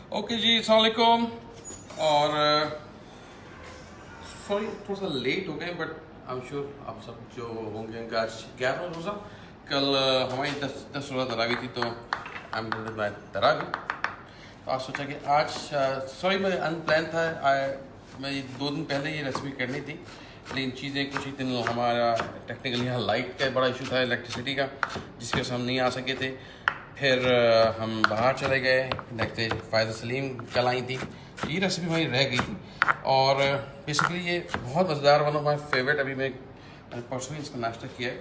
Okay जी, अस्सलाम वालेकुम। और सॉरी थोड़ा सा लेट हो गए, बट आई एम श्योर आप सब जो होंगे उनका आज 11 रोज़ा। कल हमारी 10 रोज़ा तरावी थी, तो आई एम बाय तरावी। तो आज सोचा कि आज सॉरी मैं अनप्लान था। मैं 2 दिन पहले ये रेसिपी करनी थी, लेकिन चीज़ें कुछ ही दिन हमारा टेक्निकली यहाँ लाइट का बड़ा इशू था, इलेक्ट्रिसिटी का, जिसकी वजह से हम नहीं आ सके थे। फिर हम बाहर चले गए। नेक्स्ट डे फ़ायज़ सलीम कल आई थी, ये रेसिपी हमारी रह गई थी। और बेसिकली ये बहुत मज़ेदार, वन ऑफ माई फेवरेट। अभी मैं पर्सनली इसका नाश्ता किया है,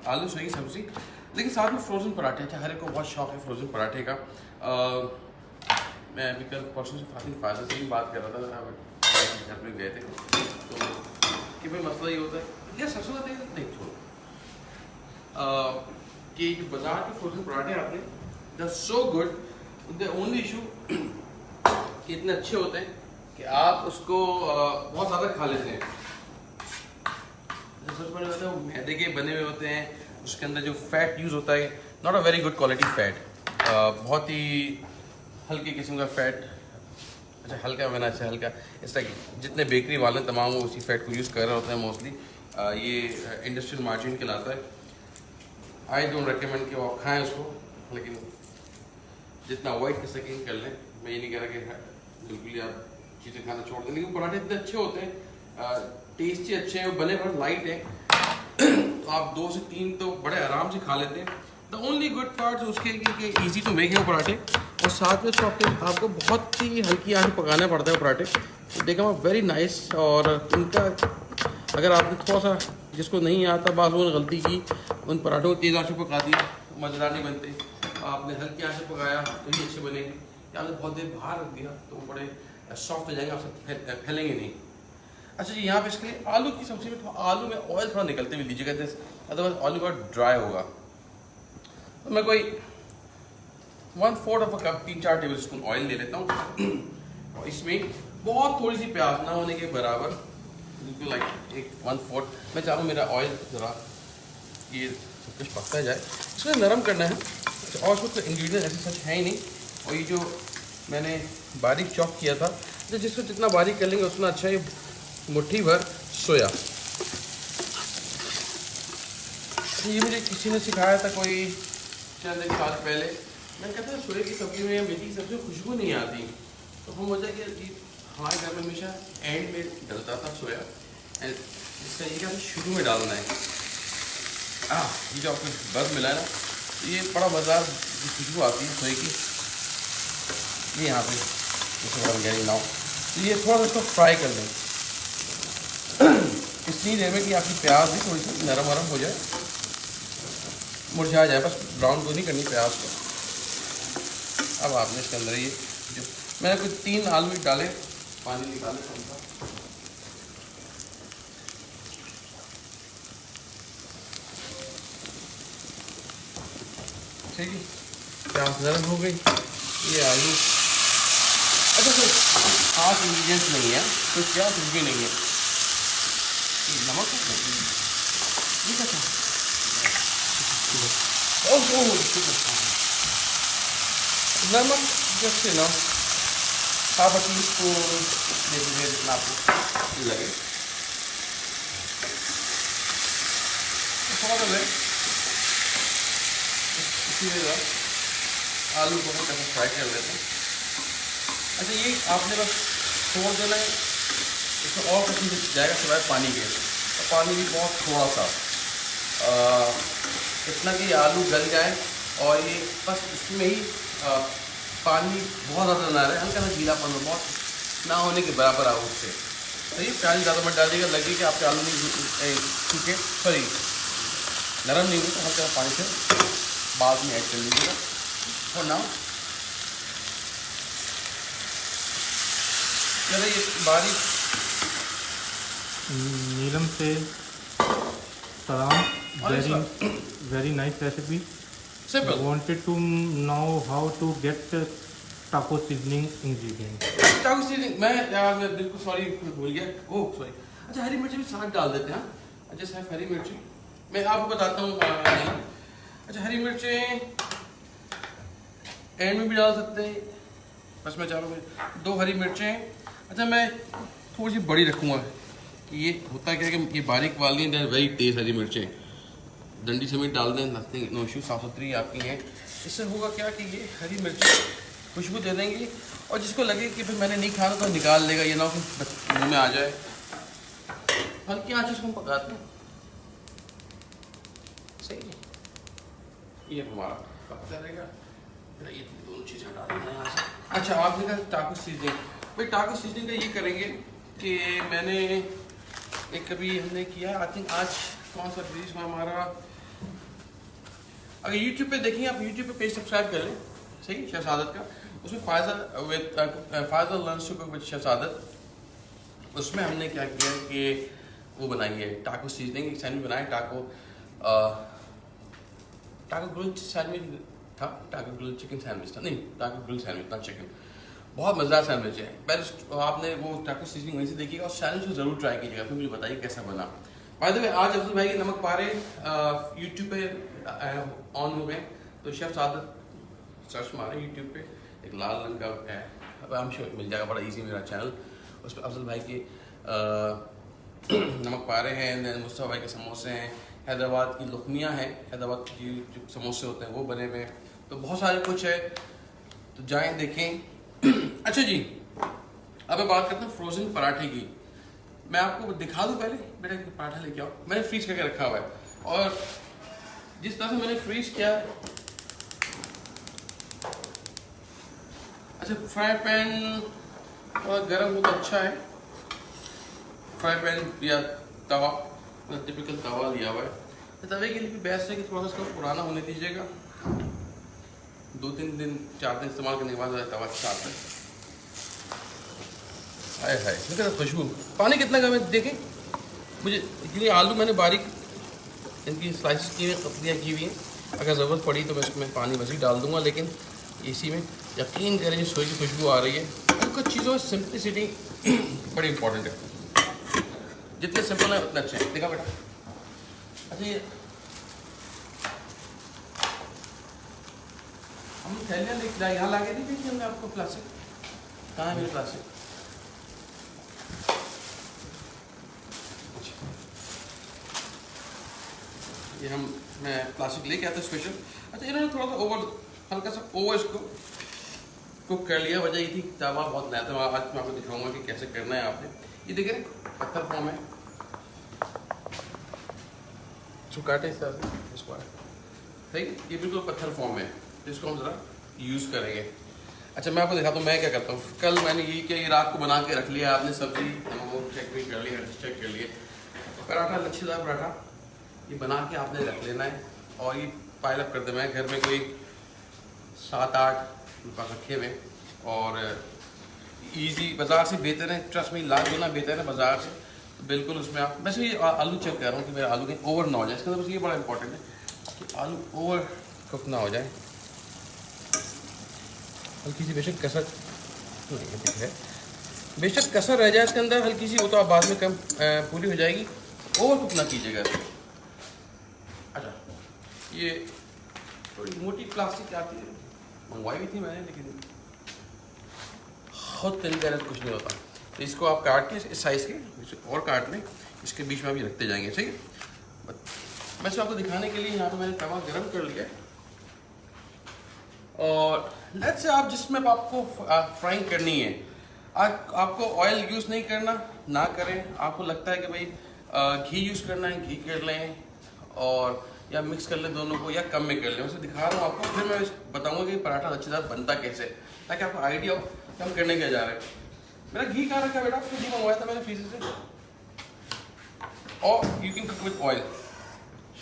आलू सोई की सब्ज़ी, लेकिन साथ में फ्रोज़न पराठे थे। हर एक को बहुत शौक है फ्रोज़न पराठे का। मैं अभी कल परसों से काफ़ी फ़ायदा से ही बात कर रहा था, घर में गए थे, तो कि भाई मसला ये होता है, यार सरसों का तेल नहीं छोड़ो, कि जो बाजार के फ्रोजन पराठे आते हैं, they are so good. The only issue कि इतने अच्छे होते हैं कि आप उसको बहुत ज़्यादा खा लेते हैं। सबसे पहले होता है वो मैदे के बने हुए होते हैं, उसके अंदर जो फैट यूज़ होता है not a very good quality fat, बहुत ही हल्के किस्म का फैट। अच्छा हल्का बना, अच्छा हल्का, इस तरह की जितने बेकरी वाले तमाम वो उसी फैट को यूज़ कर रहे होते हैं मोस्टली। ये इंडस्ट्रियल मार्जिन कहलाता है। आई डोंट रिकमेंड कि वो आप खाएँ उसको, लेकिन जितना अवॉइड कर सकें कर लें। मैं ये नहीं कह रहा कि बिल्कुल ही आप चीज़ें खाना छोड़ दें, लेकिन पराठे इतने अच्छे होते हैं, टेस्टी अच्छे हैं, बने बहुत लाइट हैं, तो आप 2 से 3 तो बड़े आराम से खा लेते हैं। द ओनली गुड पार्ट उसके कि ईजी टू मेक है वो पराठे, और साथ में आपको बहुत ही हल्की आंच में पकाना पड़ता है वो पराठे। तो देखा वेरी नाइस। और उनका अगर आपने थोड़ा सा जिसको नहीं आता बात उन्होंने गलती की, उन पराठों को तेज़ आंच में पका दी, मज़ेदार नहीं बनते। आपने हल्की आंच में पकाया तो ही अच्छे बनेंगे, या आपने बहुत देर बाहर रख दिया तो वो बड़े सॉफ्ट हो जाएंगे, आपसे फैलेंगे नहीं। अच्छा जी, यहाँ पे इसके लिए आलू की सब्ज़ी में आलू में ऑयल थोड़ा निकलते हुए लीजिएगा, अदरवाइज आलू बहुत ड्राई होगा। तो मैं कोई 1/4 कप 3-4 टेबल स्पून ऑयल ले लेता हूँ, और इसमें बहुत थोड़ी सी प्याज ना होने के बराबर, बिल्कुल लाइक एक 1/4। मैं चाहूँ मेरा ऑयल ज़रा ये सब कुछ पकता जाए, इसको नरम करना है। और उसमें तो इंग्रेडिएंट ऐसे सच है ही नहीं। और ये जो मैंने बारीक चॉप किया था, तो जिसको जितना बारीक कर लेंगे उतना अच्छा। ये मुट्ठी भर सोया, ये मुझे किसी ने सिखाया था कोई चंद एक साल पहले। मैंने कहता था सोया की सब्ज़ी में, मेथी की सब्ज़ी में खुशबू नहीं आती, तो हम बोलते हैं कि हमारे घर में हमेशा एंड में डलता था सोया, एंड इसका ये क्या शुरू में डालना है। ये जो आपको बर्फ मिला है ना, ये बड़ा मज़ेदार खुशबू आती है सोए की। ये यहाँ पे जैसे नाव, तो ये थोड़ा सा इसको फ्राई कर लें इतनी देर में कि आपकी प्याज भी थोड़ी सी नरम वरम हो जाए, मुरझा जाए, बस ब्राउन को नहीं करनी प्याज को। अब आपने इसके अंदर ये जो मैंने कुछ 3 आलू डाले, पानी निकाले कौन सा, ठीक है, प्याज नरम हो गई। ये आलू, अच्छा कोई खास इंग्रीडियंट्स नहीं है, तो क्या कुछ भी नहीं है। नमक ये क्या था, नमक जस्ट ना हाफ अ टी स्पून जितना आपको लगे, थोड़ा सा इसी आलू को हम कैसे फ्राई कर लेते हैं। अच्छा ये आपने बस छोड़ देना है, इसमें और कुछ नहीं जाएगा सिवाय पानी के, और पानी भी बहुत थोड़ा सा, इतना कि आलू गल जाए, और ये बस इसमें ही पानी बहुत ज़्यादा ना रहे, हल्का सा गीलापन बहुत ना होने के बराबर आओ उससे। तो ये पानी ज़्यादा मत डालिएगा, लगे कि आपके आलू नहीं सूखे, सॉरी नरम नहीं हुए, तो हल्का पानी से बाद में ऐड कर लीजिएगा। और ना चलो ये बारीक नीलम से सलाम, very nice recipe. Simple. I wanted to know how to get taco seasoning ingredient. चाकू सीजनिंग मैं यार मैं बिल्कुल सॉरी भूल गया, ओह सॉरी। अच्छा हरी मिर्ची भी साथ डाल देते हैं, अच्छा साहब हरी मिर्ची मैं आपको बताता हूँ। अच्छा हरी मिर्चें एंड में भी डाल सकते हैं, बस मैं चाह रहा हूँ 2 हरी मिर्चें हैं। अच्छा मैं थोड़ी सी बड़ी रखूँगा कि ये होता क्या है कि ये बारीक वाली हैं, वेरी तेज़ हरी मिर्चें डंडी समेत डाल दें, नथिंग नो इशू, साफ सुथरी आपकी हैं। इससे होगा क्या कि ये हरी मिर्चें खुशबू दे देंगी और जिसको लगे कि फिर मैंने नहीं खाना तो निकाल लेगा, ये ना हो कि मुँह में आ जाए। हल्की आँच इसको हम पकाते हैं, सही है। ये हमारा पकता रहेगा। ये दोनों चीज़ें डाल देना यहाँ से। अच्छा आपने कहा टाको सीजनिंग, भाई टाको सीजनिंग का ये करेंगे कि मैंने एक कभी हमने किया, आई थिंक आज कौन सा डिश में हमारा, अगर यूट्यूब पे देखेंगे आप, यूट्यूब पे पेज सब्सक्राइब कर लें, सही, शेफ सादत का, उसमें फायदा learns to cook with chef Saadat, उसमें हमने क्या किया कि वो बनाई है टाको सीजनिंग, एक सैंडविच बनाया, टाको ग्रिल्ड सैंडविच था, टाको ग्रिल्ड चिकन सैंडविच था, नहीं टाको ग्रिल्ड सैंडविच था, चिकन, बहुत मज़ेदार सैंडविच है। पहले आपने वो टाको सीजनिंग वहीं से देखिएगा और सैंडविच को ज़रूर ट्राई कीजिएगा, फिर मुझे बताइए कैसा बना। बाय द वे आज अफजल भाई के नमक पारे यूट्यूब पे ऑन हो गए, तो शेफ सादत सर्च मारे यूट्यूब पे, एक लाल रंग का है, अब हम श्योर मिल जाएगा, बड़ा इजी मेरा चैनल, उस पर अफजल भाई के नमक पारे हैं, मुस्तफ़ा भाई के समोसे हैं, हैदराबाद की लुकमियाँ हैं, हैदराबाद की जो समोसे होते हैं वो बने हुए हैं, तो बहुत सारे कुछ है, तो जाएं देखें। अच्छा जी, अब मैं बात करता हूँ फ्रोज़न पराठे की। मैं आपको दिखा दूँ पहले, बेटा कि पराठा लेके आओ, मैंने फ्रीज करके रखा हुआ है, और जिस तरह से मैंने फ्रीज किया है, अच्छा फ्राई पैन थोड़ा गर्म हो तो अच्छा है, फ्राई पैन या तवा, टिपिकल तवा लिया हुआ है, तो तवे के लिए भी बेस्ट है कि थोड़ा सा इसको पुराना होने दीजिएगा, 2-3 दिन 4 दिन इस्तेमाल करने के बाद तवा साफ है। हाय हाय इसमें खुशबू, पानी कितना कम है देखें, मुझे इतनी आलू मैंने बारीक इनकी स्लाइस की हुई कतलियाँ की हुई हैं, अगर ज़रूरत पड़ी तो मैं इसमें पानी मज़ीद डाल दूँगा, लेकिन इसी में यकीन करें सोई की खुशबू आ रही है। कुछ चीज़ों में सिंपलिसिटी बड़ी इंपॉर्टेंट है, जितने सिंपल है उतना अच्छा है। देखा बेटा, अच्छा ये हम थैलियाँ लेके यहाँ ला के दी थी हमने आपको, प्लास्टिक कहाँ है मेरे प्लास्टिक, ये मैं प्लास्टिक लेके आता स्पेशल। अच्छा इन्होंने थोड़ा सा हल्का सा ओवर इसको कुक कर लिया, वजह ये थी तवा बहुत नया था, आज मैं आपको दिखाऊंगा कि कैसे करना है आपने। ये देखिए पत्थर फॉर्म है, इसको काटे इस तरह से, इसको ठीक है, ये बिल्कुल पत्थर फॉर्म है, इसको हम ज़रा यूज़ करेंगे। अच्छा मैं आपको दिखाता हूँ मैं क्या करता हूँ। कल मैंने ये किया, ये रात को बना के रख लिया, आपने सब्जी वो चेक भी कर लिया, चेक कर लिए, पराठा लच्छेदार पराठा ये बना के आपने रख लेना है, और ये पाइल अप कर देना है। घर में कोई 7-8 रखे हुए, और इजी, बाज़ार से बेहतर है, ट्रस्ट में लाख गुना बेहतर है बाज़ार से, तो बिल्कुल उसमें आप, वैसे ये आलू चेक कर रहा हूँ कि मेरे आलू कहीं ओवर ना हो जाए, इसके अंदर बस ये बड़ा इंपॉर्टेंट है कि आलू ओवर कुक ना हो जाए, हल्की सी बेशक कसर है, बेशक कसर रह जाए इसके अंदर हल्की सी, वो तो आप बाद में कम पूरी हो जाएगी, ओवर कुक ना कीजिएगा। अच्छा ये थोड़ी मोटी प्लास्टिक आती है, मंगवाई भी थी मैंने, लेकिन बहुत तरीका है, कुछ नहीं होता, तो इसको आप काट के इस साइज़ के और काट लें, इसके बीच में भी रखते जाएंगे, ठीक है। वैसे आपको दिखाने के लिए यहाँ पे मैंने तवा गरम कर लिया है, और लेट्स से आप जिसमें आपको फ्राइंग करनी है, आपको ऑयल यूज़ नहीं करना ना करें, आपको लगता है कि भाई घी यूज़ करना है घी कर लें, और या मिक्स कर लें दोनों को, या कम में कर लें। वैसे दिखा रहा हूँ आपको, फिर मैं बताऊँगा कि पराठा अच्छेदार बनता कैसे, ताकि आपको आइडिया हो कि हम करने क्या जा रहे हैं। मेरा घी कहाँ रखा बेटा, आपको घी मंगवाया था मैंने फ्रीजर से, और you can cook with oil.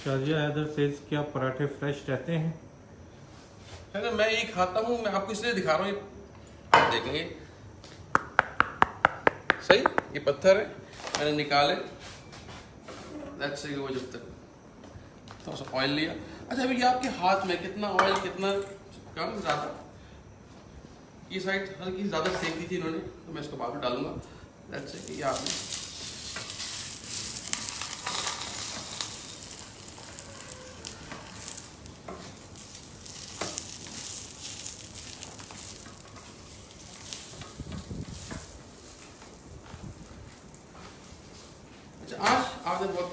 Shazia Haider says क्या पराठे फ्रेश रहते हैं? अगर मैं यही खाता हूँ, मैं आपको इसलिए दिखा रहा हूँ, आप देखेंगे सही, ये पत्थर है मैंने निकाले, लेट्स से वो जब तक थोड़ा सा ऑयल लिया। अच्छा अभी ये आपके हाथ में कितना ऑयल, कितना कम ज़्यादा, ये साइड हल्की ज़्यादा सेक दी थी इन्होंने, तो मैं इसको बाद में डालूंगा। लेट्स से ये आपने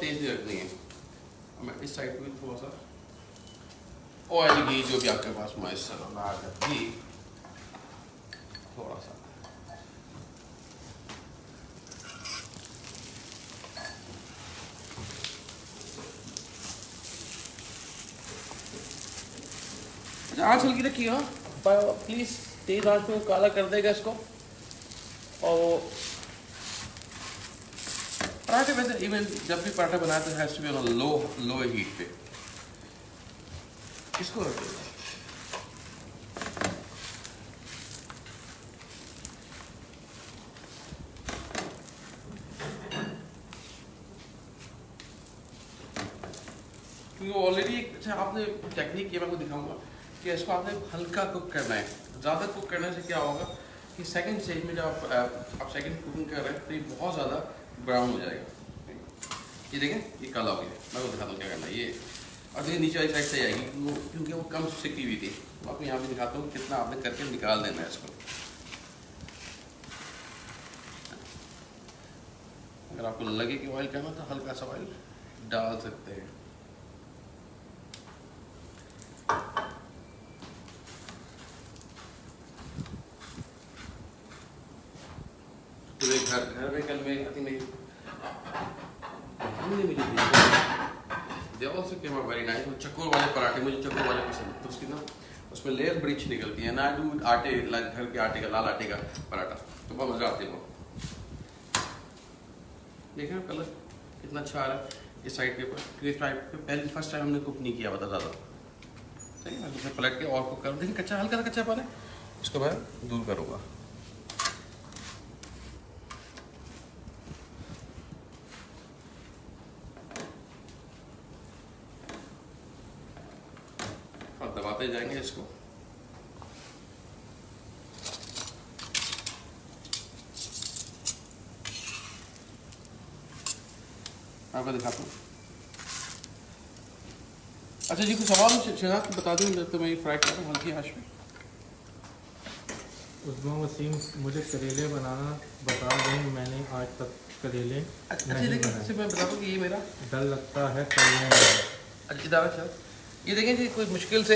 तेज़ नहीं रखनी है। मैं इस साइड पे थोड़ा सा ऑयल घी जो भी आपके पास मैसर हो घी थोड़ा सा। आँच हल्की रखिएगा प्लीज़, तेज आँच में काला कर देगा इसको। और पराठे वैसे इवन जब भी पराठा बनाते हैं has to be on low heat पे। इसको रखिएगा। क्योंकि ऑलरेडी अच्छा आपने टेक्निक ये मैं आपको दिखाऊंगा कि इसको आपने हल्का कुक करना है। ज़्यादा कुक करने से क्या होगा कि सेकंड स्टेज में जब आप सेकंड कुकिंग कर रहे हैं तो ये बहुत ज़्यादा ब्राउन हो जाएगा। ये देखें ये काला हो गया। मैं आपको दिखाता हूँ क्या करना है। ये और ये नीचे वाली साइड से आएगी क्योंकि वो कम सिकी हुई थी। तो आपको यहाँ पे दिखाता हूँ कितना आपने करके निकाल देना है इसको। अगर आपको लगे कि ऑयल करना तो हल्का सा ऑयल डाल सकते हैं। घर में कल में I think they also came out very nice. चकोर वाले पराठे मुझे चकोर वाले पसंद है तो उसकी ना उसमें लेयर बड़ी अच्छी निकलती है ना। डू आटे घर के आटे का लाल आटे का पराठा तो बहुत मज़ा आती है वो। देखें कलर कितना अच्छा आ रहा है इस साइड के ऊपर। क्योंकि साइड पे पहले फर्स्ट टाइम हमने कुक नहीं किया हुआ था ज़्यादा। सही है, मैं पलट के और कुक करूँ। देखिए कच्चा हल्का सा कच्चा पाना है, इसको मैं दूर करूँगा। दबाते जाएंगे इसको। आपको दिखाता हूँ। अच्छा जी कुछ सवाल शहजाद को बता दूँ तो मैं ये फ्राई कर रहा हूँ हल्की आंच में। उस्मा वसीम मुझे करेले बनाना बता दें, मैंने आज तक करेले नहीं बनाए। मैं बता दूँ कि ये मेरा डर लगता है तलने में। अच्छी तरह से ये देखें जी कोई मुश्किल से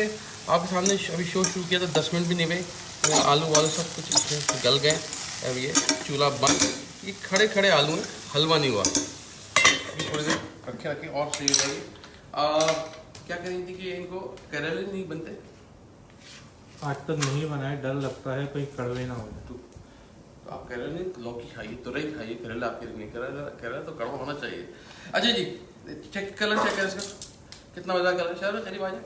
आपके सामने अभी शो शुरू किया तो 10 मिनट भी नहीं हुए। आलू वालू सब कुछ इसमें गल गए। अब ये चूल्हा बंद। ये खड़े खड़े आलू हैं, हलवा नहीं हुआ। ये थोड़ी देर रखे और सही हो जाएगी। क्या करेंगे थी कि इनको करेले नहीं बनते आज तक नहीं बनाए, डर लगता है कहीं कड़वे ना हो जाए। तो आप करेले नहीं लौकी खाइए, तुरई खाइए, करेला आपके लिए नहीं। करेला तो कड़वा होना चाहिए। अच्छा जी चेक कलर चेक करें इसका कितना मज़ा कलर। चलो करीब आ जाए।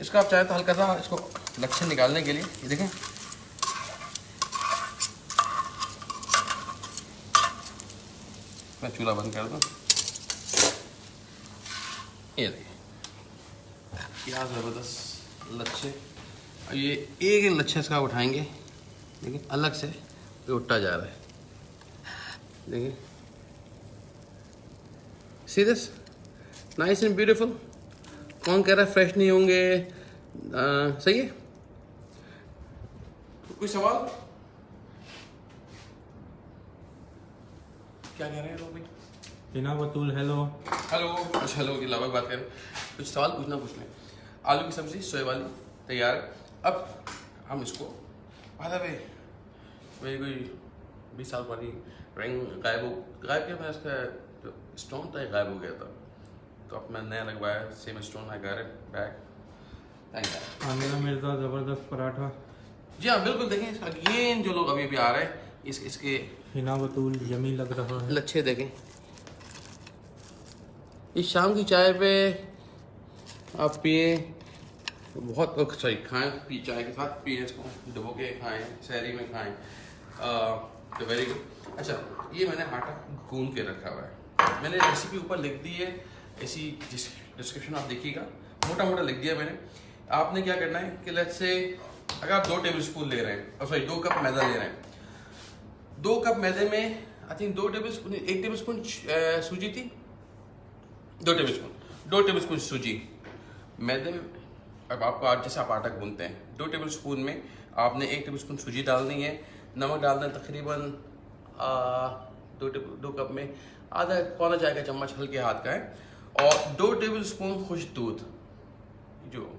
इसका आप चाहे तो हल्का सा इसको लच्छन निकालने के लिए ये देखें मैं चूल्हा बंद कर दूँ। ये देखिए क्या ज़बरदस्त लच्छे। ये एक लच्छे इसका उठाएंगे देखिए अलग से ये उठता जा रहा है। देखिए see this nice and beautiful. कौन कह रहा है फ्रेश नहीं होंगे? सही है। कोई सवाल? क्या कह रहे हैं लोग भाई? हिना बतूल हेलो। हेलो। अच्छा हेलो की लाभ बात करें। कुछ सवाल पूछना पूछ लें। आलू की सब्जी सोए वाली तैयार है। अब हम इसको आधा वही 20 साल पुरानी रंग गायब क्या मैं इसका जो स्टोन था गायब हो गया था तो अब मैं नया लगवाया सेम स्टोन है घर bag. Thank you. Amina Mirza ज़बरदस्त पराठा। जी हाँ बिल्कुल देखें अगेन जो लोग अभी आ रहे हैं इसके हिना बतूल यमी लग रहा है। लच्छे देखें। इस शाम की चाय पे आप पिए बहुत सॉरी खाएं पी चाय के साथ पिए इसको डुबो के खाएं शहरी में खाएं तो वेरी गुड। अच्छा ये मैंने आटा गूंद के रखा हुआ है। मैंने रेसिपी ऊपर लिख दी है ऐसी डिस्क्रिप्शन आप देखिएगा मोटा मोटा लिख दिया मैंने। आपने क्या करना है कि लेट्स से अगर आप 2 टेबल स्पून ले रहे हैं और सॉरी 2 कप मैदा ले रहे हैं 2 कप मैदे में I think 2 table spoon 1 table spoon सूजी थी 2 टेबल स्पून सूजी मैदे में। अब आपको जैसे आप आटा गूंदते हैं 2 टेबल स्पून में आपने 1 टेबल स्पून सूजी डालनी है। नमक डालना है तकरीबन 2 कप में आधा पौना चाय का चम्मच हल्के हाथ का है, और 2 टेबल स्पून खुश दूध, जो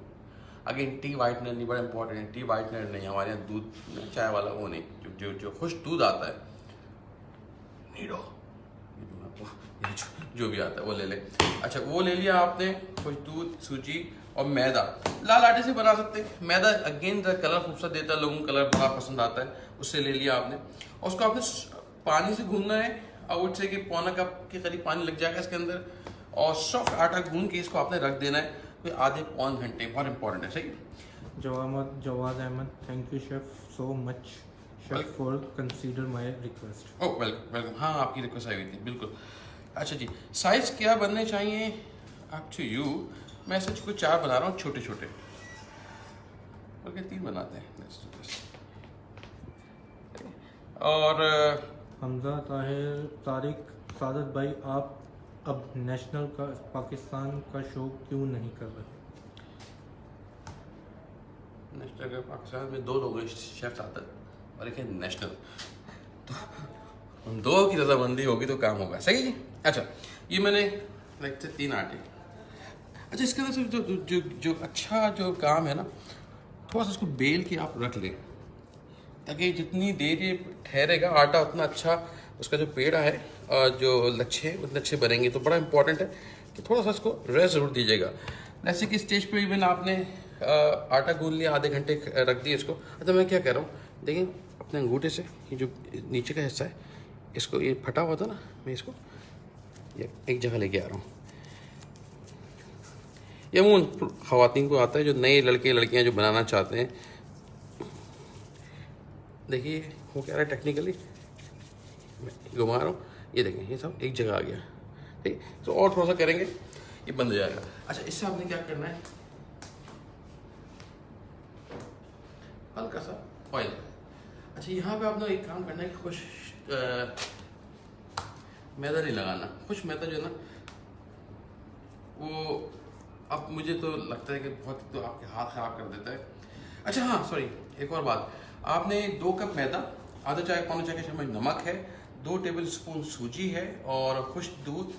अगेन टी वाइटनर नहीं, बड़ा इंपॉर्टेंट है, टी वाइटनर नहीं, हमारे यहाँ दूध चाय वाला वो नहीं, जो खुश दूध आता है, नीडो जो भी आता है वो ले ले। अच्छा वो ले लिया आपने, खुश दूध, सूजी और मैदा। लाल आटे से बना सकते हैं, मैदा अगेन कलर खूबसूरत देता है, लोगों को कलर बड़ा पसंद आता है, उससे ले लिया आपने। और उसको आपने पानी से गूंदना है, आई वुड से कि पौना कप के करीब पानी लग जाएगा इसके अंदर, और सॉफ्ट आटा गूंद के इसको आपने रख देना है कोई आधे पौन घंटे, बहुत इंपॉर्टेंट है। सही Jawad Ahmed, thank you chef so much chef for consider my request. Oh welcome, हाँ आपकी रिक्वेस्ट आई हुई थी, बिल्कुल। अच्छा जी, साइज़ क्या बनने चाहिए अप टू यू। मैं सच को 4 बना रहा हूँ छोटे छोटे, बल्कि 3 बनाते हैं। और हमजा ताहिर, तारिक, सादत भाई, आप अब नेशनल का पाकिस्तान का शो क्यों नहीं कर रहे? नेशनल का पाकिस्तान में 2 लोग हैं, शेफ सादत और एक है नेशनल, तो उन 2 की रजामंदी होगी तो काम होगा। सही जी। अच्छा ये मैंने रखते 3 आटे। अच्छा इसके अंदर से जो अच्छा जो काम है ना, थोड़ा सा इसको बेल के आप रख लें, ताकि जितनी देर ये ठहरेगा आटा उतना अच्छा उसका जो पेड़ा है और जो लच्छे उतने अच्छे बनेंगे। तो बड़ा इंपॉर्टेंट है कि थोड़ा सा इसको रेस्ट ज़रूर दीजिएगा। जैसे कि स्टेज पे इवन आपने आटा गूंद लिया, आधे घंटे रख दिए इसको। अच्छा मैं क्या कह रहा हूँ, देखिए अपने अंगूठे से ये जो नीचे का हिस्सा है, इसको ये फटा हुआ था ना, मैं इसको ये एक जगह लेके आ रहा हूँ। ये उन ख़वातीन को आता है जो नए लड़के लड़कियाँ जो बनाना चाहते हैं। देखिए वो कह रहा है टेक्निकली मैं घुमा रहा हूँ, ये देखें ये सब एक जगह आ गया। ठीक, तो और थोड़ा सा करेंगे ये बंद हो जाएगा। अच्छा इससे आपने क्या करना है, हल्का सा ऑयल। अच्छा यहाँ पे आपने एक काम करना है कि खुश मैदा नहीं लगाना। खुश मैदा जो है ना वो अब मुझे तो लगता है कि बहुत तो आपके हाथ ख़राब कर देता है। अच्छा हाँ सॉरी, एक और बात, आपने 2 कप मैदा, आधा चाय पौना चाय का चम्मच नमक है, 2 टेबल स्पून सूजी है और खुश दूध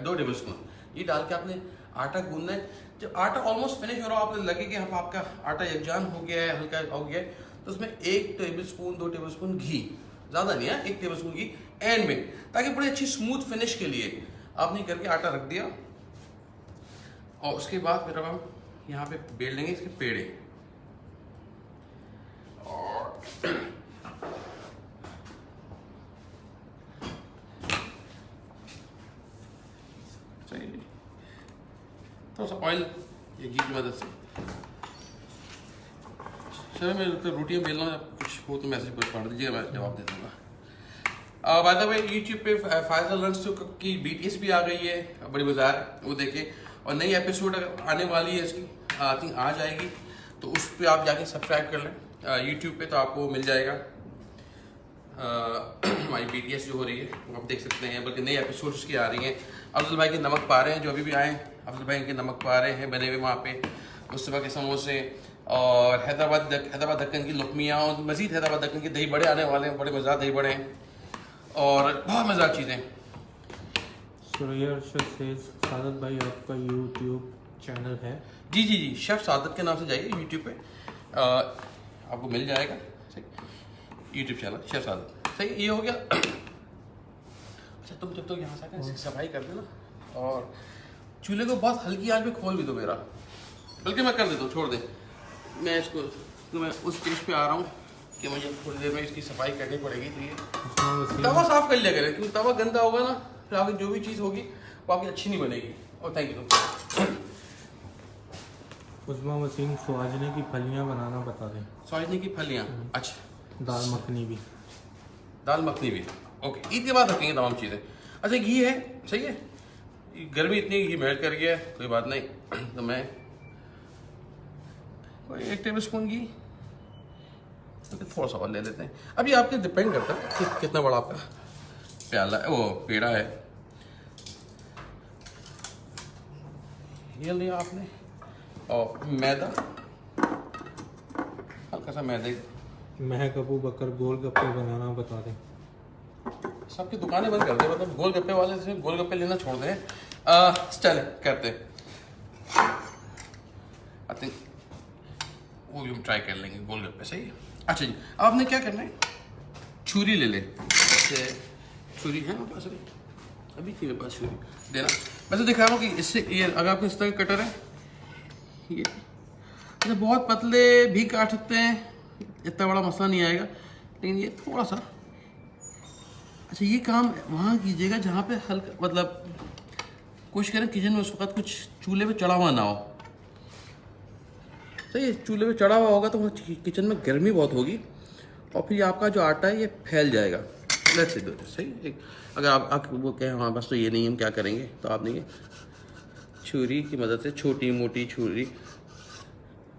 2 टेबल स्पून, ये डाल के आपने आटा गूंदना है। जब आटा ऑलमोस्ट फिनिश हो रहा हो, आपने लगे कि हम आपका आटा यकजान हो गया है, हल्का हो गया है, तो उसमें 1 टेबल स्पून 2 टेबल स्पून घी, ज़्यादा नहीं है, 1 टेबल स्पून घी एंड में, ताकि बड़ी अच्छी स्मूथ फिनिश के लिए आपने करके आटा रख दिया। और उसके बाद फिर हम यहाँ पे बेल लेंगे इसके पेड़े, और सही थोड़ा सा ऑयल या घी की मदद से। चलो मैं तो रोटियाँ बेल रहा हूँ, कुछ हो तो मैसेज पढ़ दीजिए, मैं जवाब दे दूँगा। बाय द वे यूट्यूब पे फाइजल लंच की BTS भी आ गई है, बड़ी बाजार, वो देखें। और नई एपिसोड आने वाली है इसकी, आई थिंक आ जाएगी, तो उस पर आप जाके सब्सक्राइब कर लें यूट्यूब पे, तो आपको मिल जाएगा हमारी BTS जो हो रही है वो आप देख सकते हैं, बल्कि नई एपिसोड उसकी आ रही हैं। अफजल भाई के नमक पारे हैं जो अभी भी आए, अफजल भाई के नमक पारे हैं बने हुए वहाँ पे, मुस्तफ़ा के समोसे, और हैदराबाद दक्कन की लुकमियाँ, और मज़ीद हैदराबाद दक्कन के दही बड़े आने वाले हैं, बड़े मज़ेदार दही बड़े हैं और बहुत मज़ेदार चीज़ें। सादत भाई आपका यूट्यूब चैनल है? जी जी जी, शेफ सादत के नाम से जाइए यूट्यूब पे, आपको मिल जाएगा। सही, यूट्यूब चैनल शेफ सादत। सही, ये हो गया। अच्छा तुम जब तो यहाँ से आकर इसकी सफाई कर देना, और चूल्हे को बहुत हल्की आंच पे खोल भी दो मेरा, बल्कि मैं कर देता हूँ, छोड़ दे। मैं इसको तो मैं उस स्टेज पे आ रहा हूँ कि मुझे थोड़ी देर में इसकी सफाई करनी पड़ेगी। तो ये तवा साफ कर लिया करें, क्योंकि तवा गंदा होगा ना, फिर आगे जो भी चीज़ होगी वो आपकी अच्छी नहीं बनेगी। और थैंक यू। उस्मा वसीम, सुहाजने की फलियाँ बनाना बता दें। सुहाजने की फलियाँ, अच्छा। दाल मखनी भी, दाल मखनी भी, ओके, ईद के बाद रखेंगे तमाम चीज़ें। अच्छा घी है, सही है, गर्मी इतनी, घी मेल्ट कर गया है, कोई बात नहीं। तो मैं 1 टेबल स्पून घी, तो थोड़ा सा और ले लेते हैं। अभी आपके डिपेंड करता है कि कितना बड़ा आपका प्याला है, वो पेड़ा है। ये लिया आपने, और मैदा, हल्का सा मैदे। महक अबू बकर, गोलगप्पे बनाना बता दें। सबकी दुकानें बंद कर दे, मतलब गोलगप्पे वाले से गोलगप्पे लेना छोड़ दें। चले करते, आई थिंक वो भी हम ट्राई कर लेंगे गोलगप्पे। सही है। अच्छा जी, अब आपने क्या करना है, छुरी ले ले। जैसे छुरी है मेरे पास, अभी थी मेरे पास छुरी, देना। मैं तो दिखा रहा हूँ कि इससे ये अगर आपके इस तरह का कटर है, ये अच्छा बहुत पतले भी काट सकते हैं, इतना बड़ा मसला नहीं आएगा, लेकिन ये थोड़ा सा। अच्छा ये काम वहाँ कीजिएगा जहाँ पे हल्का, मतलब कोशिश करें किचन में उस वक्त कुछ चूल्हे पे चढ़ा हुआ ना हो। सही है, चूल्हे पे चढ़ा हुआ होगा तो वहाँ किचन में गर्मी बहुत होगी और फिर आपका जो आटा है ये फैल जाएगा। लेट्स से दो सही। एक अगर आप वो कहें हाँ बस तो ये नहीं हम क्या करेंगे, तो आपने ये छुरी की मदद से, छोटी मोटी छुरी,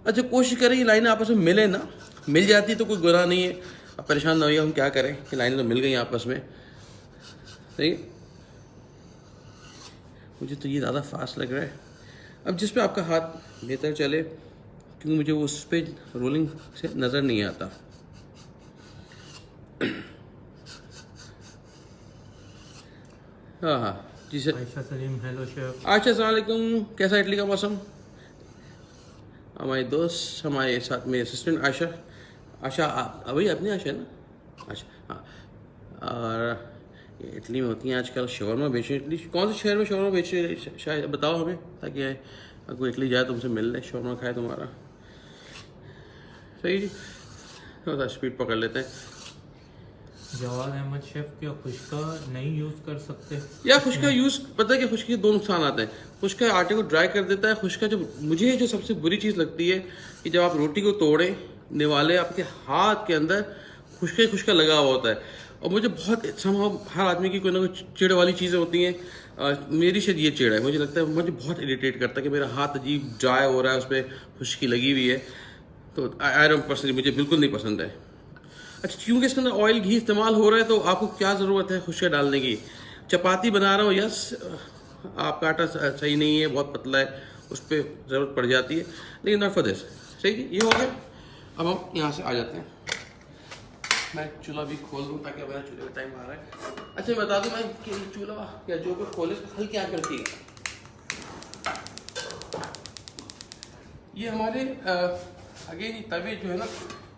अच्छा कोशिश करें ये लाइनें आपस में मिले ना, मिल जाती तो कोई गुनाह नहीं है, अब परेशान ना होइए हम क्या करें कि लाइनें तो मिल गई आपस में। सही, मुझे तो ये ज़्यादा फास्ट लग रहा है। अब जिस पे आपका हाथ बेहतर चले, क्योंकि मुझे वो उस पर रोलिंग से नज़र नहीं आता। हाँ हाँ जी sir. Ayesha Salim, hello chef. अच्छा अस्सलाम वालेकुम, कैसा इटली का मौसम? हमारे दोस्त, हमारे साथ में असिस्टेंट आयशा। आशा अभी अपनी आशा है ना? अच्छा हाँ। और ये इटली में होती हैं आजकल शवरमा बेच रही। इटली कौन से शहर में शवरमा बेच रही है शायद बताओ हमें, ताकि कोई इटली जाए तुमसे मिल ले, शवरमा खाए तुम्हारा। सही जी, थोड़ा स्पीड पकड़ लेते हैं। जवाद अहमद शेफ, क्या खुशका नहीं यूज़ कर सकते? या खुशका यूज़, पता है कि खुशके दो नुकसान आते हैं। खुशका आटे को ड्राई कर देता है। खुशका मुझे जो सबसे बुरी चीज़ लगती है कि जब आप रोटी को तोड़ें, निवाले आपके हाथ के अंदर खुशका लगा हुआ होता है। और मुझे बहुत हर आदमी की कोई ना कोई चिड़ वाली चीज़ें होती हैं। मेरी शायद ये चिड़ है, मुझे लगता है मुझे बहुत इरिटेट करता है कि मेरा हाथ अजीब ड्राई हो रहा है, उस पर खुशकी लगी हुई है, तो आई डोंट पर्सनली, मुझे बिल्कुल नहीं पसंद है। अच्छा क्योंकि इसके अंदर ऑयल घी इस्तेमाल हो रहा है, तो आपको क्या ज़रूरत है खुशका डालने की? चपाती बना रहा हूँ, यस आपका आटा सही नहीं है, बहुत पतला है, उस पर ज़रूरत पड़ जाती है, लेकिन नॉट फॉर दिस। सही ये हो गया। अब हम यहाँ से आ जाते हैं। मैं चूल्हा भी खोल दूँ ताकि मेरा चूल्हे का टाइम आ रहा है। अच्छा मैं बता दूँ मैं कि चूल्हा या जो भी खोले हल्की आँच करती है। ये हमारे अगेन तवे जो है ना,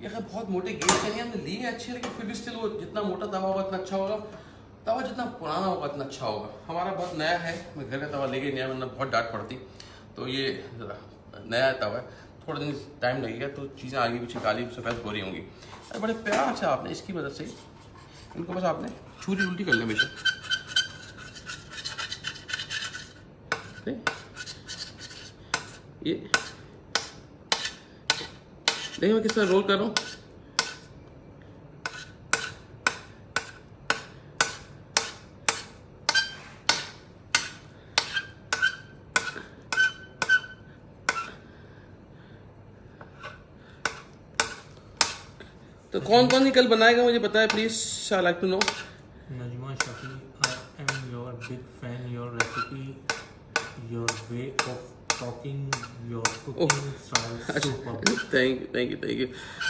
ये बहुत मोटे गेज के नहीं, हमने लिए अच्छे, लेकिन फिर भी स्टिल वो जितना मोटा तवा होगा उतना अच्छा होगा। तवा जितना पुराना होगा उतना अच्छा होगा। हमारा बहुत नया है, मैं घर का तवा लेके नया, वरना बहुत डांट पड़ती। तो ये नया तवा है, थोड़ा दिन टाइम लगेगा तो चीज़ें आगे पीछे काली सफ़ेद हो रही होंगी। अरे बड़े प्यार से आपने इसकी मदद से इनको बस आपने छुरी उल्टी कर लें हमेशा। ये देखिए मैं किस तरह रोल कर रहा हूँ। तो कौन कौन कल बनाएगा मुझे बताएं please, I like to know. Najma Shafi, I am your big fan, your recipe, your way of talking, your cooking style super. Thank you.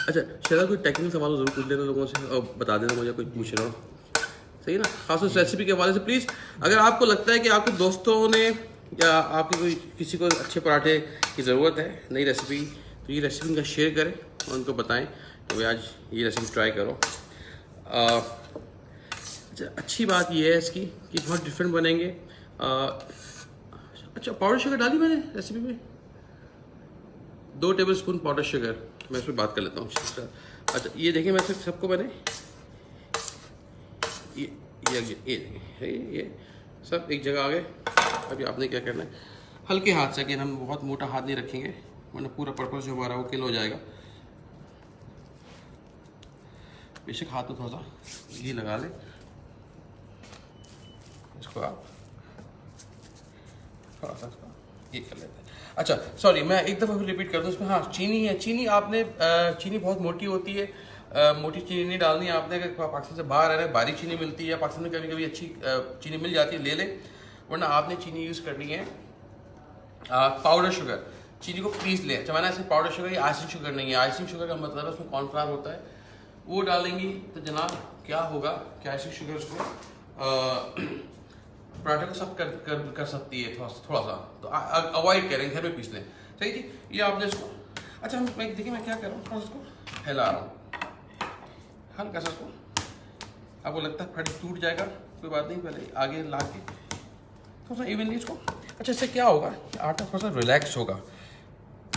अच्छा शायद कोई टेक्निकल सवाल जरूर पूछ लेना लोगों से और बता देना मुझे, कोई पूछ रहा हो सही ना, खासतौर रेसिपी के हवाले से। प्लीज़ अगर आपको लगता है कि आपके दोस्तों ने या आपके कोई किसी को अच्छे पराठे की ज़रूरत है, नई रेसिपी, तो ये रेसिपी उनका शेयर करें और उनको बताएं तो वे आज ये रेसिपी ट्राई करो। अच्छी बात ये है इसकी कि बहुत डिफरेंट बनेंगे। अच्छा पाउडर शुगर डाली मैंने रेसिपी में, 2 टेबलस्पून पाउडर शुगर, मैं इस पर बात कर लेता हूँ। अच्छा ये देखें, मैं सबको मैंने ये सब एक जगह आ गए। अभी आपने क्या करना है, हल्के हाथ से, हम बहुत मोटा हाथ नहीं रखेंगे वरना पूरा पर्पस जो हमारा वो किल हो जाएगा। बेशक हाथ में थोड़ा सा घी लगा ले, इसको आप थोड़ा सा ये कर लेते हैं। अच्छा सॉरी, मैं एक दफ़ा फिर रिपीट कर दूँ इसमें। हाँ चीनी है, चीनी आपने चीनी बहुत मोटी होती है, मोटी चीनी नहीं डालनी है आपने। अगर पाकिस्तान से बाहर आ रहे हैं, बारीक चीनी मिलती है पाकिस्तान में, कभी कभी अच्छी चीनी मिल जाती है, ले लें, वरना आपने चीनी यूज़ करनी है पाउडर शुगर। चीनी को पीस लें। अच्छा मैंने ऐसे पाउडर शुगर या आइसिंग शुगर नहीं है, आइसिंग शुगर का मतलब है उसमें कॉर्नफ्लावर होता है, वो डालेंगी तो जनाब क्या होगा, कैल्शियम शुगर उसको पराठे को सब कर सकती है थोड़ा सा, तो अवॉइड करें, घर में पीस लें। सही जी। ये आपने इसको, अच्छा देखिए मैं क्या कर रहा हूँ, थोड़ा सा इसको फैला रहा हूँ हल्का सा इसको। आपको लगता है फट टूट जाएगा, कोई बात नहीं, पहले आगे ला के थोड़ा सा इवनली इसको। अच्छा इससे क्या होगा, आटा थोड़ा सा रिलैक्स होगा।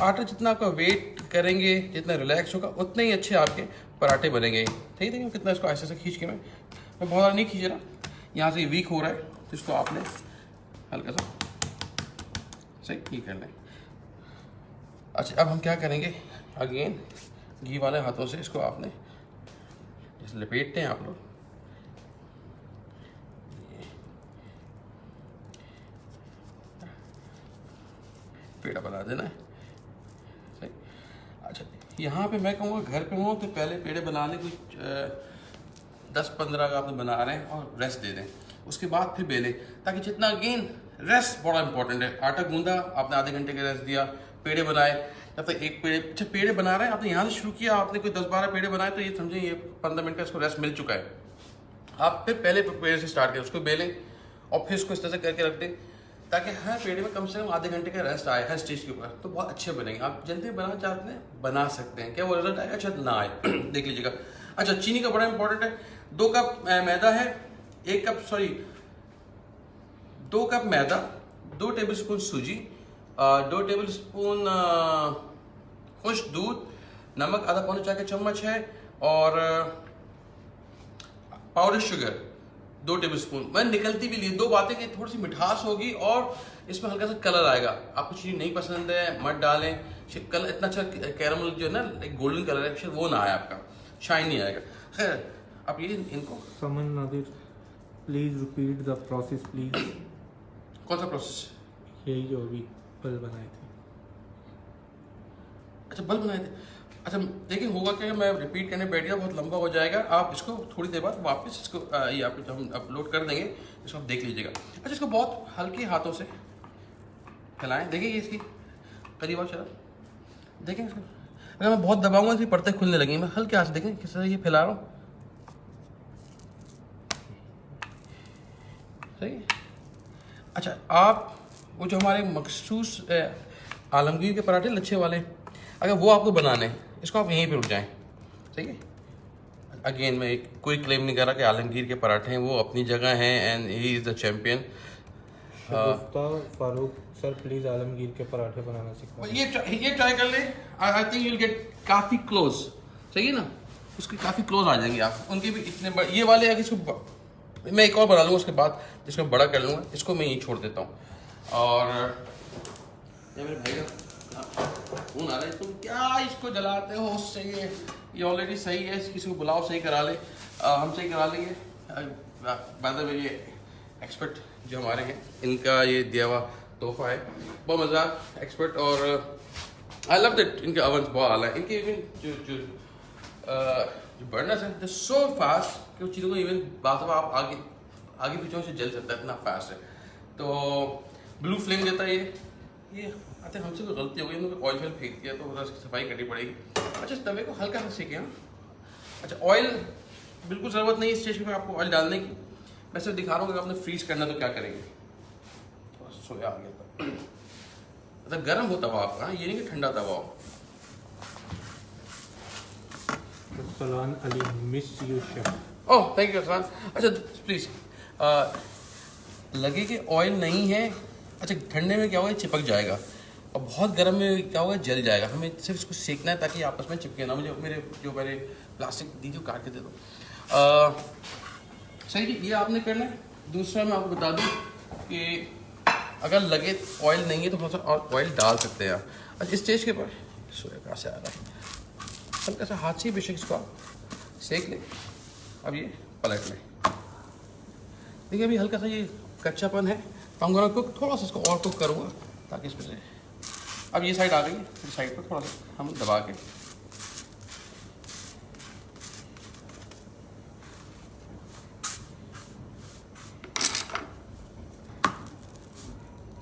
आटा जितना आपका वेट करेंगे, जितना रिलैक्स होगा, उतने ही अच्छे आपके पराठे बनेंगे। ठीक है, कितना इसको ऐसे ऐसे खींच के मैं बहुत ज़्यादा नहीं खींच रहा, यहाँ से वीक हो रहा है तो इसको आपने हल्का सा सही ठीक कर लें। अच्छा अब हम क्या करेंगे, अगेन घी वाले हाथों से इसको आपने जैसे लपेटते हैं आप लोग, पेड़ा बना देना है। सही। अच्छा यहाँ पे मैं कहूँगा घर पे हो तो पहले पेड़े बनाने कुछ 10-15 का आपने बना रहे हैं और रेस्ट दे दें, उसके बाद फिर बेलें, ताकि जितना अगेन रेस्ट बड़ा इंपॉर्टेंट है। आटा गूंदा आपने आधे घंटे का रेस्ट दिया, पेड़े बनाए, जब तक एक पेड़े, अच्छा पेड़े बना रहे हैं आपने यहाँ से शुरू किया, आपने कोई 10-12 पेड़े बनाए तो ये समझे ये 15 मिनट का इसको रेस्ट मिल चुका है। आप फिर पहले पेड़े से स्टार्ट करें, उसको बेलें और फिर उसको इस तरह से करके रख दें, ताकि हर पेड़े में कम से कम आधे घंटे का रेस्ट आए हर स्टेज के ऊपर, तो बहुत अच्छे बनेंगे। आप जल्दी बनाना चाहते हैं बना सकते हैं, क्या वो रिजल्ट आएगा अच्छा ना आए देख लीजिएगा। अच्छा चीनी का बड़ा इंपॉर्टेंट है, 2 कप मैदा है, 2 कप मैदा, 2 टेबलस्पून सूजी, 2 टेबलस्पून खुश्क दूध, नमक आधा पौने चाय का चम्मच है, और पाउडर शुगर 2 टेबलस्पून। मैंने निकलती भी ली, 2 बातें कि थोड़ी सी मिठास होगी और इसमें हल्का सा कलर आएगा। आपको चीनी नहीं पसंद है मत डालें, कलर इतना अच्छा कैरमल जो है ना एक गोल्डन कलर है, वो ना आए, आपका शाइन नहीं आएगा। खैर आप ये इनको समन Nadir, please repeat the process please. कौन सा प्रोसेस? यही जो अभी पल बनाए थे। अच्छा बल्ब बनाए थे। अच्छा देखिए होगा क्या, मैं रिपीट करने बैठ गया बहुत लंबा हो जाएगा, आप इसको थोड़ी देर बाद वापस इसको ये आप जब हम अपलोड कर देंगे इसको आप देख लीजिएगा। अच्छा इसको बहुत हल्के हाथों से फैलाएं, देखिए ये इसकी करीब आप चला देखें इसको, अगर मैं बहुत दबाऊंगा इसकी परतें खुलने लगेंगी। मैं हल्के हाथ से देखें किस तरह ये फैला रहा हूँ, सही है। अच्छा आप वो जो हमारे मखसूस आलमगीर के पराठे लच्छे वाले, अगर वो आपको बनाने हैं इसको आप यहीं पे रुक जाएं, सही है। अगेन मैं कोई क्लेम नहीं कर रहा कि आलमगीर के पराठे हैं, वो अपनी जगह हैं and he is the champion. Farooq sir please Alamgir के पराठे बनाना सिखाओ। ये ट्राई कर ले, I think you will get काफ़ी क्लोज, सही है ना, उसके काफ़ी क्लोज आ जाएंगे आप। उनके भी इतने बड़े ये वाले अगर इसको मैं एक और बना लूँगा उसके बाद जिसको बड़ा कर लूँगा, इसको मैं यहीं छोड़ देता हूँ। और ये मेरे भाई का फोन आ रहा है, तुम क्या इसको जलाते हो, उससे ये ऑलरेडी सही है, किसी को बुलाओ सही करा ले, हम सही करा लेंगे। बाद में ये एक्सपर्ट जो हमारे हैं इनका ये दिया हुआ तोहफा है, बहुत मज़ा एक्सपर्ट, और आई लव दैट इनके अवन बहुत आला है, इनके इवन जो बर्नर्स हैं दे सो फास्ट कि उस चीज़ों को इवन बात आप आगे पीछे से जल सकता है, इतना फास्ट है। तो ब्लू फ्लेम देता है ये आते हमसे कोई गलती हो गई, इन्होंने ऑयल फेंक दिया तो उसकी सफाई करनी पड़ेगी। अच्छा इस तवे को हल्का सा सेकें। अच्छा ऑयल बिल्कुल ज़रूरत नहीं है इस स्टेज पे आपको ऑयल डालने की, मैं सिर्फ दिखा रहा हूँ कि आपने फ्रीज करना तो क्या करेंगे। थोड़ा सोया आ गया, मतलब गर्म हो तवा आपका, ये नहीं कि ठंडा तवा हो। सलान Ali miss you chef. Oh thank you Arsan. अच्छा प्लीज़ लगे कि ऑयल नहीं है, अच्छा ठंडे में क्या होगा चिपक जाएगा और बहुत गर्म में क्या होगा जल जाएगा। हमें सिर्फ इसको सेकना है ताकि आपस में चिपके ना। मुझे मेरे प्लास्टिक दीजिए काट के दे दो। सही जी, ये आपने करना है। दूसरा मैं आपको बता दूं कि अगर लगे ऑयल नहीं है तो थोड़ा सा और ऑयल डाल सकते हैं आप। अच्छा इस स्टेज के ऊपर सोया कहाँ से आ रहा है, हल्का सा हाथ से ही बेशक इसको आप सेक लें। अब ये पलट लें, देखिए अभी हल्का सा ये कच्चापन है तो हम कुक थोड़ा सा इसको और कुक करूँगा ताकि इसमें से अब ये साइड आ गई है, इस साइड पर थोड़ा सा हम दबा के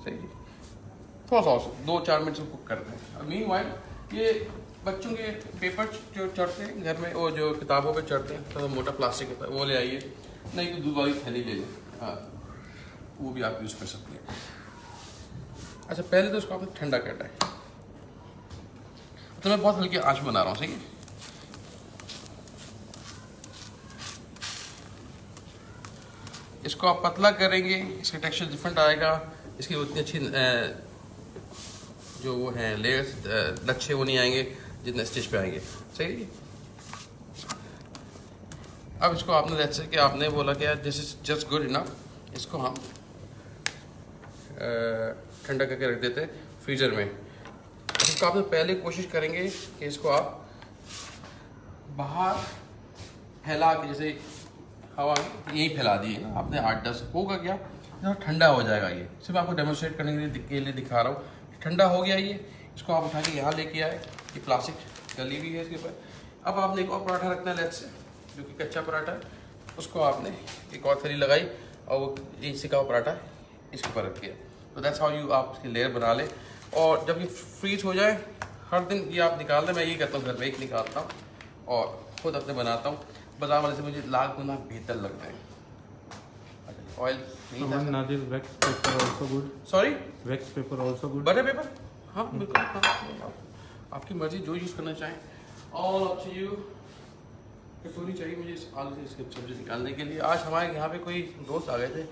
सही जी थोड़ा सा 2-4 मिनट से कुक करते हैं। अब मीनवाइल ये बच्चों के पेपर जो चढ़ते हैं घर में, वो जो किताबों पे चढ़ते हैं, तो मोटा प्लास्टिक होता है, वो ले आइए, नहीं तो दूध वाली थैली ले लें, हाँ वो भी आप यूज़ कर सकते हैं। अच्छा पहले तो इसको आपने ठंडा करना है, तो मैं बहुत हल्की आंच बना रहा हूँ, सही है। इसको आप पतला करेंगे, इसका टेक्सचर डिफरेंट आएगा, इसकी उतनी अच्छी जो वो हैं लेयर्स लच्छे वो नहीं आएंगे जितने स्टिच पे आएंगे, सही है। अब इसको आपने जैसे कि आपने बोला कि this is just good enough, इसको हम ठंडा करके रख देते हैं फ्रीज़र में। इसको आपने पहले कोशिश करेंगे कि इसको आप बाहर फैला के, जैसे हवा यहीं फैला दिए ना आपने 8-10, होगा क्या थोड़ा ठंडा हो जाएगा। ये सिर्फ आपको डेमोन्स्ट्रेट करने के लिए दिखा रहा हूँ, ठंडा हो गया ये। इसको आप उठा के यहाँ लेके आए, ये प्लास्टिक गली हुई है इसके ऊपर। अब आपने एक और पराठा रखना है लेट से, जो कि कच्चा पराठा है, उसको आपने एक और थैली लगाई और वो ये सिका हुआ पराठा इसके ऊपर रख दिया। तो दैट्स हाउ यू आप इसकी लेयर बना लें। और जब ये फ्रीज हो जाए, हर दिन ये आप निकाल दें। मैं ये कहता हूँ घर में एक निकालता हूँ और खुद अपने बनाता हूँ। बाजार वाले से मुझे लाख गुना बेहतर लगता है। ऑयल नहीं था। Nadir, wax paper also good. Sorry, Wax paper also good. Butter paper, हाँ बिल्कुल, हाँ आपकी मर्जी, जो यूज़ करना चाहें। All up to you. कटोरी चाहिए मुझे इस आलू से इसकी सब्जी निकालने के लिए। आज हमारे यहाँ पे कोई दोस्त आ गए थे,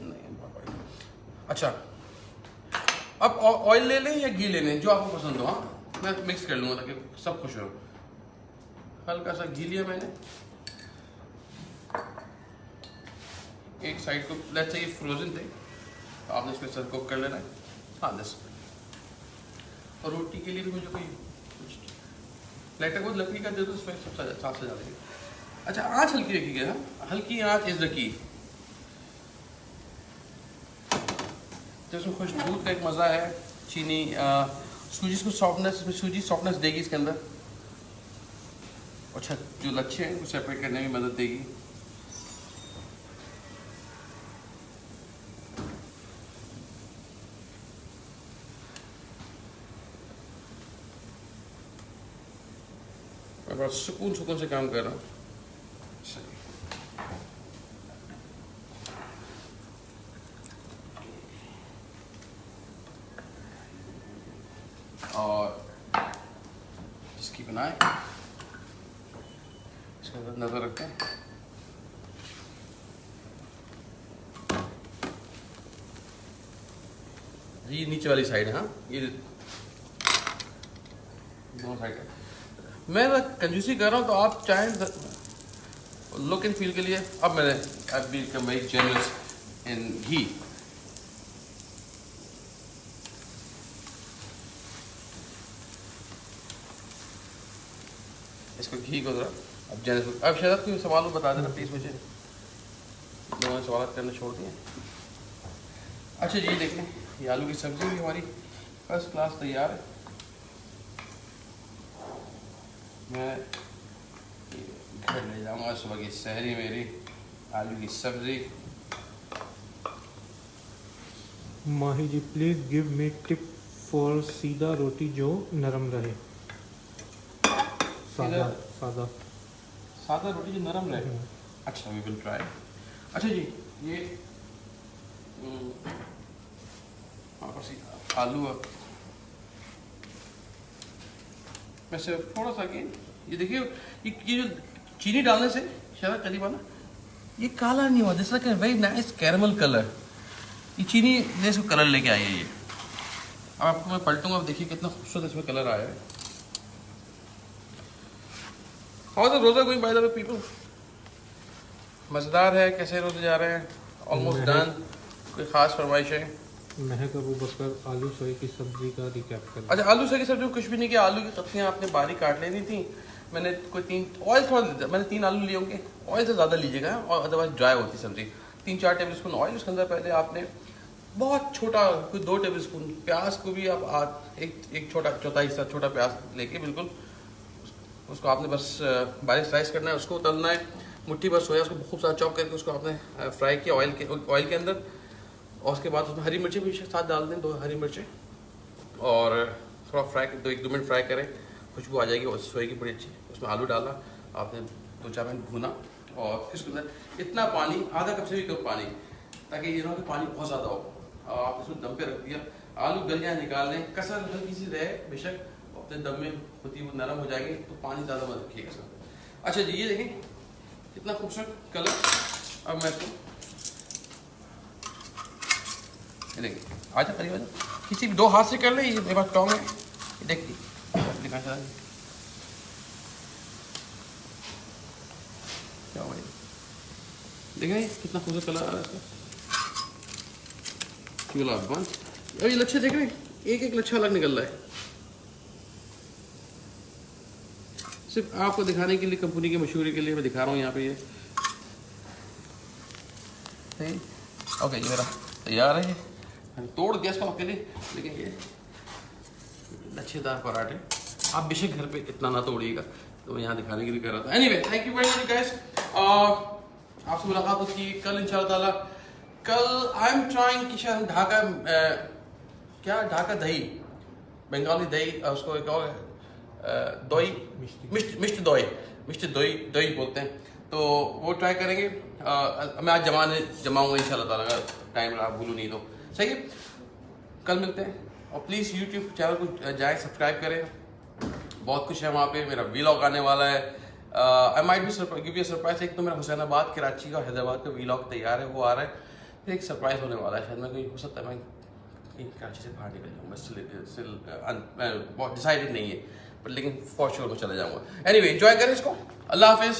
नहीं पापा। अच्छा, अब ऑयल ले लें या घी ले लें, जो आपको पसंद हो। हाँ मैं मिक्स कर लूँगा ताकि सब खुश हो। हल्का सा घी लिया मैंने, एक साइड को, लेट्स से ये फ्रोजन थे तो आपने इसको सर कुक कर लेना है। हाँ दस। और रोटी के लिए भी मुझे कोई प्लेटर को लकड़ी का दे दो, उसमें सब साथ सजा देंगे। अच्छा आँच हल्की रखिएगा, हल्की आँच इज द की। तो इसमें खुशबू का एक मज़ा है। चीनी सूजी को सॉफ्टनेस, इसमें सूजी सॉफ्टनेस देगी इसके अंदर। अच्छा जो लच्छे हैं उनको सेपरेट करने में मदद देगी। मैं बड़ा सुकून से काम कर रहा हूँ। और इसकी बनाए, इसके अंदर नज़र रखते हैं। ये नीचे वाली साइड है, हाँ ये दोनों साइड है। मैं कंजूसी कर रहा हूँ, तो आप चाहें लुक एंड फील के लिए। अब मैंने आई बिकम वेरी जेनरस इन घी। इसको घी को जरा अब जेनरस। अब शायद कोई सवाल हो बता देना प्लीज़ मुझे, लोगों ने सवाल करना छोड़ दिए। अच्छा जी देख लें, ये आलू की सब्ज़ी भी हमारी फर्स्ट क्लास तैयार है। मैं घर ले जाऊंगा सुबह की सहरी मेरी, आलू की सब्ज़ी। Mahi ji please give me tip for सीधा रोटी जो नरम रहे। सादा सादा सादा रोटी जो नरम रहे। अच्छा वी विल ट्राई। अच्छा जी ये वापस आलू मैं सिर्फ थोड़ा सा कि ये देखिए, ये जो चीनी डालने से शायद करीबा ना ये काला नहीं हुआ, this like a very nice caramel colour. ये चीनी ने इसको कलर लेके आई है ये। अब आपको मैं पलटूंगा, अब देखिए कितना खूबसूरत इसमें कलर आया है। हाउ द रोजा going by the way people? मज़ेदार है? कैसे रोजे जा रहे हैं? Almost done. कोई ख़ास फरमाइश है? महक अबू बकर आलू सोए की सब्जी का रिकैप कर। अच्छा आलू सोए की सब्जी कुछ भी नहीं किया। आलू की पत्तियाँ आपने बारीक काट लेनी थी। मैंने कोई 3 ऑयल थोड़ा, मैंने 3 आलू लिए होंगे। ऑयल से ज़्यादा लीजिएगा और अदरवाइज ड्राई होती सब्ज़ी। 3-4 टेबल स्पून ऑयल, उसके अंदर पहले आपने बहुत छोटा कोई 2 टेबल स्पून प्याज को भी आप एक छोटा चौथाई हिस्सा छोटा प्याज लेके बिल्कुल उसको आपने बस बारीक स्लाइस करना है, उसको तलना है। मुट्ठी भर सोया उसको खूब सारा चॉप करके उसको आपने फ्राई किया ऑयल के अंदर। और उसके बाद उसमें हरी मिर्ची भी साथ डाल दें, 2 हरी मिर्चें, और थोड़ा फ्राई, 1-2 मिनट फ्राई करें, खुशबू आ जाएगी और सोएगी बड़ी अच्छी। उसमें आलू डाला, आपने 2-4 मिनट भूना और इसके अंदर इतना पानी, आधा कप से भी कम पानी, ताकि ये ना कि पानी बहुत ज़्यादा हो। आप इसमें दम पे रख दिया, आलू गल जाए निकाल लें, कसर हल्की सी रहे बेशक, अपने दम में होती वो नरम हो जाएगी, तो पानी ज़्यादा मत रखिएगा इसमें। अच्छा जी, ये देखें कितना खूबसूरत कलर। अब मैं इसको देखिए, आजा करिए, आजा, किसी भी 2 हाथ से कर ले, ये मेरे पास टोंग है, देखिए दिखा चला क्या भाई, देखें कितना खूबसूरत कलर आ रहा है इसका। चूल्हा बंद। अब ये लच्छा देख रहे हैं, एक लच्छा अलग निकल रहा है, सिर्फ आपको दिखाने के लिए, कंपनी की मशहूरी के लिए मैं दिखा रहा हूँ यहाँ पे। ये ओके, ये मेरा तैयार है, तोड़ दिया इसको अकेले, लेकिन ये लच्छेदार पराठे आप बेशक घर पे इतना ना तोड़िएगा, तो मैं यहाँ दिखाने के लिए कर रहा था। Anyway, thank you very much guys, आपसे मुलाकात होती है कल इंशाल्लाह ताला। कल आई एम ट्राइंग कि शायद ढाका, क्या ढाका दही, बंगाली दही, उसको दही, मिष्ट दही बोलते हैं, तो वो ट्राई करेंगे। मैं आज जमाऊंगा इंशाल्लाह ताला, अगर टाइम आप भूलूँ नहीं तो। सही है, कल मिलते हैं, और प्लीज़ यूट्यूब चैनल को जाए सब्सक्राइब करें, बहुत कुछ है वहाँ पे, मेरा वीलॉग आने वाला है। I might be give you surprise. एक तो मेरा हुसैनाबाद, कराची का, हैदराबाद का वीलॉग तैयार है, वो आ रहा है, फिर एक सरप्राइज होने वाला है, शायद मैं कोई हो सकता है मैं कराची से बाहर निकल जाऊँ, मैं बहुत डिसाइडेड नहीं है, पर लेकिन फॉर श्योर मैं चला जाऊँगा। एनीवे, एंजॉय करें इसको, अल्लाह हाफिज़।